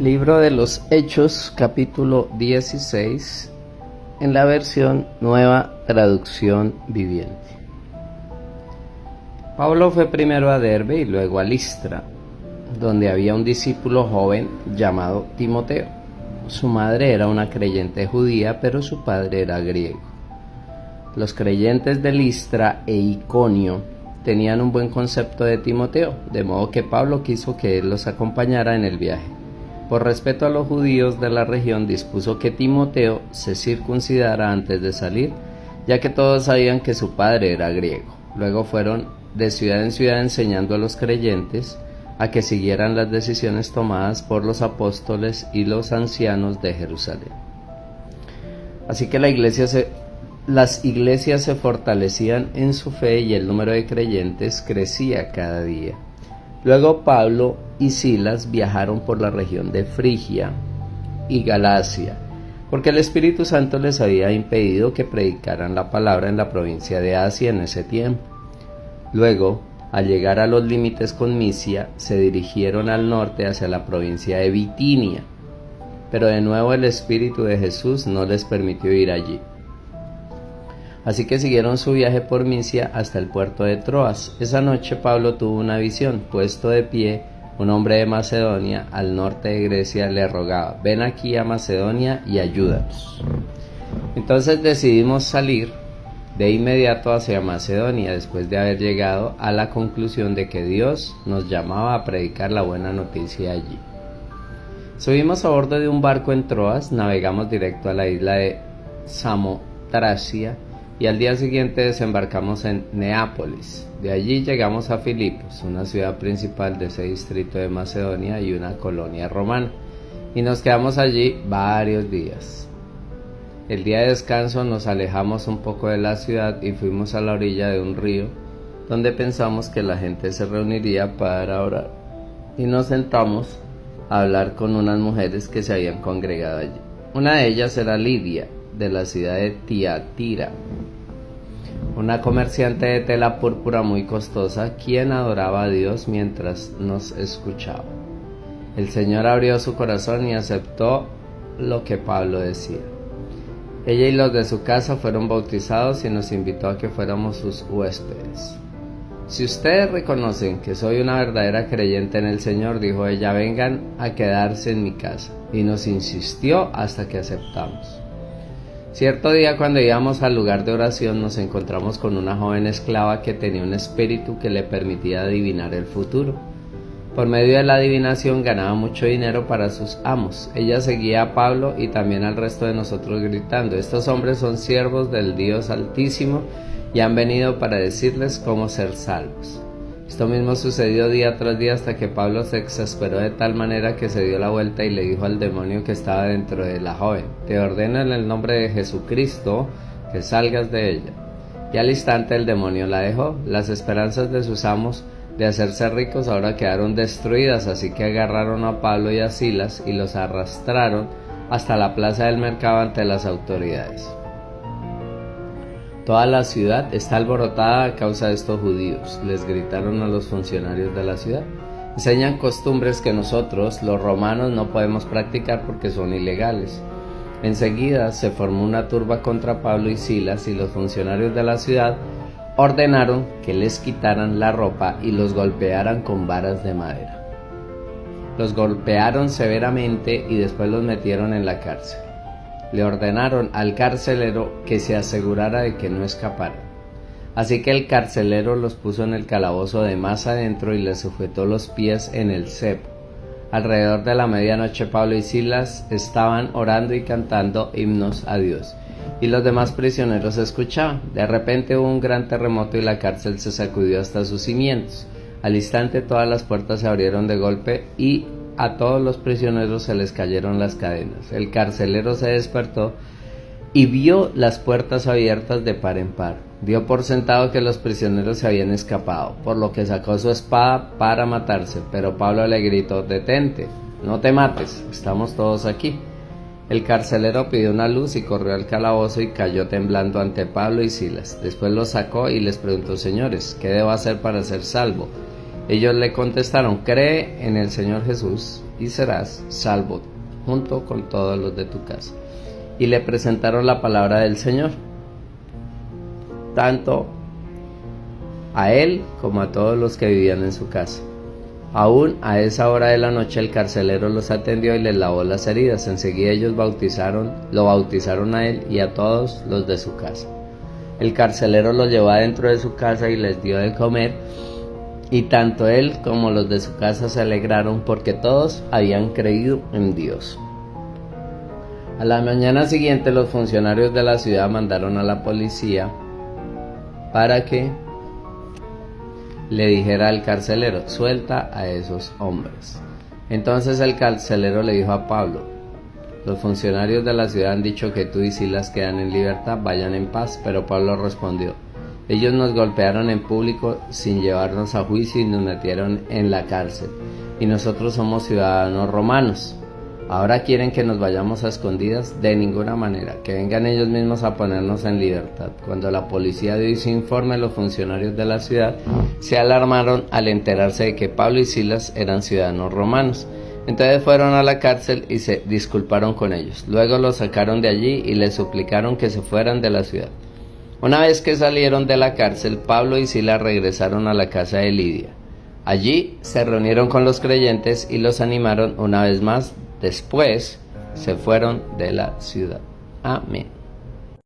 Libro de los Hechos, capítulo 16, en la versión Nueva Traducción Viviente. Pablo fue primero a Derbe y luego a Listra, donde había un discípulo joven llamado Timoteo. Su madre era una creyente judía, pero su padre era griego. Los creyentes de Listra e Iconio tenían un buen concepto de Timoteo, de modo que Pablo quiso que él los acompañara en el viaje. Por respeto a los judíos de la región, dispuso que Timoteo se circuncidara antes de salir, ya que todos sabían que su padre era griego. Luego fueron de ciudad en ciudad enseñando a los creyentes a que siguieran las decisiones tomadas por los apóstoles y los ancianos de Jerusalén. Así que las iglesias se fortalecían en su fe y el número de creyentes crecía cada día. Luego Pablo y Silas viajaron por la región de Frigia y Galacia, porque el Espíritu Santo les había impedido que predicaran la palabra en la provincia de Asia en ese tiempo. Luego, al llegar a los límites con Misia, se dirigieron al norte hacia la provincia de Bitinia, pero de nuevo el Espíritu de Jesús no les permitió ir allí. Así que siguieron su viaje por Misia hasta el puerto de Troas. Esa noche Pablo tuvo una visión. Puesto de pie, un hombre de Macedonia, al norte de Grecia, le rogaba: ven aquí a Macedonia y ayúdanos. Entonces decidimos salir de inmediato hacia Macedonia, después de haber llegado a la conclusión de que Dios nos llamaba a predicar la buena noticia allí. Subimos a bordo de un barco en Troas, navegamos directo a la isla de Samotracia, y al día siguiente desembarcamos en Neápolis. De allí llegamos a Filipos, una ciudad principal de ese distrito de Macedonia y una colonia romana, y nos quedamos allí varios días. El día de descanso nos alejamos un poco de la ciudad y fuimos a la orilla de un río, donde pensamos que la gente se reuniría para orar, y nos sentamos a hablar con unas mujeres que se habían congregado allí. Una de ellas era Lidia, de la ciudad de Tiatira, una comerciante de tela púrpura muy costosa, quien adoraba a Dios mientras nos escuchaba. El Señor abrió su corazón y aceptó lo que Pablo decía. Ella y los de su casa fueron bautizados y nos invitó a que fuéramos sus huéspedes. Si ustedes reconocen que soy una verdadera creyente en el Señor, dijo ella, vengan a quedarse en mi casa. Y nos insistió hasta que aceptamos. Cierto día, cuando íbamos al lugar de oración, nos encontramos con una joven esclava que tenía un espíritu que le permitía adivinar el futuro. Por medio de la adivinación ganaba mucho dinero para sus amos. Ella seguía a Pablo y también al resto de nosotros gritando: estos hombres son siervos del Dios Altísimo y han venido para decirles cómo ser salvos. Esto mismo sucedió día tras día hasta que Pablo se exasperó de tal manera que se dio la vuelta y le dijo al demonio que estaba dentro de la joven: te ordeno en el nombre de Jesucristo que salgas de ella. Y al instante el demonio la dejó. Las esperanzas de sus amos de hacerse ricos ahora quedaron destruidas, así que agarraron a Pablo y a Silas y los arrastraron hasta la plaza del mercado ante las autoridades. Toda la ciudad está alborotada a causa de estos judíos, les gritaron a los funcionarios de la ciudad. Enseñan costumbres que nosotros, los romanos, no podemos practicar porque son ilegales. Enseguida se formó una turba contra Pablo y Silas y los funcionarios de la ciudad ordenaron que les quitaran la ropa y los golpearan con varas de madera. Los golpearon severamente y después los metieron en la cárcel. Le ordenaron al carcelero que se asegurara de que no escaparan. Así que el carcelero los puso en el calabozo de más adentro y les sujetó los pies en el cepo. Alrededor de la medianoche Pablo y Silas estaban orando y cantando himnos a Dios, y los demás prisioneros escuchaban. De repente hubo un gran terremoto y la cárcel se sacudió hasta sus cimientos. Al instante todas las puertas se abrieron de golpe y a todos los prisioneros se les cayeron las cadenas. El carcelero se despertó y vio las puertas abiertas de par en par. Dio por sentado que los prisioneros se habían escapado, por lo que sacó su espada para matarse, pero Pablo le gritó: detente, no te mates, estamos todos aquí. El carcelero pidió una luz y corrió al calabozo y cayó temblando ante Pablo y Silas. Después los sacó y les preguntó: señores, ¿qué debo hacer para ser salvo? Ellos le contestaron: cree en el Señor Jesús y serás salvo, junto con todos los de tu casa. Y le presentaron la palabra del Señor, tanto a él como a todos los que vivían en su casa. Aún a esa hora de la noche el carcelero los atendió y les lavó las heridas. Enseguida ellos lo bautizaron a él y a todos los de su casa. El carcelero los llevó adentro de su casa y les dio de comer, y tanto él como los de su casa se alegraron porque todos habían creído en Dios. A la mañana siguiente los funcionarios de la ciudad mandaron a la policía para que le dijera al carcelero: suelta a esos hombres. Entonces el carcelero le dijo a Pablo: los funcionarios de la ciudad han dicho que tú y Silas quedan en libertad, vayan en paz. Pero Pablo respondió: ellos nos golpearon en público sin llevarnos a juicio y nos metieron en la cárcel, y nosotros somos ciudadanos romanos. ¿Ahora quieren que nos vayamos a escondidas? De ninguna manera, que vengan ellos mismos a ponernos en libertad. Cuando la policía dio su informe, los funcionarios de la ciudad se alarmaron al enterarse de que Pablo y Silas eran ciudadanos romanos. Entonces fueron a la cárcel y se disculparon con ellos. Luego los sacaron de allí y les suplicaron que se fueran de la ciudad. Una vez que salieron de la cárcel, Pablo y Silas regresaron a la casa de Lidia. Allí se reunieron con los creyentes y los animaron una vez más. Después se fueron de la ciudad. Amén.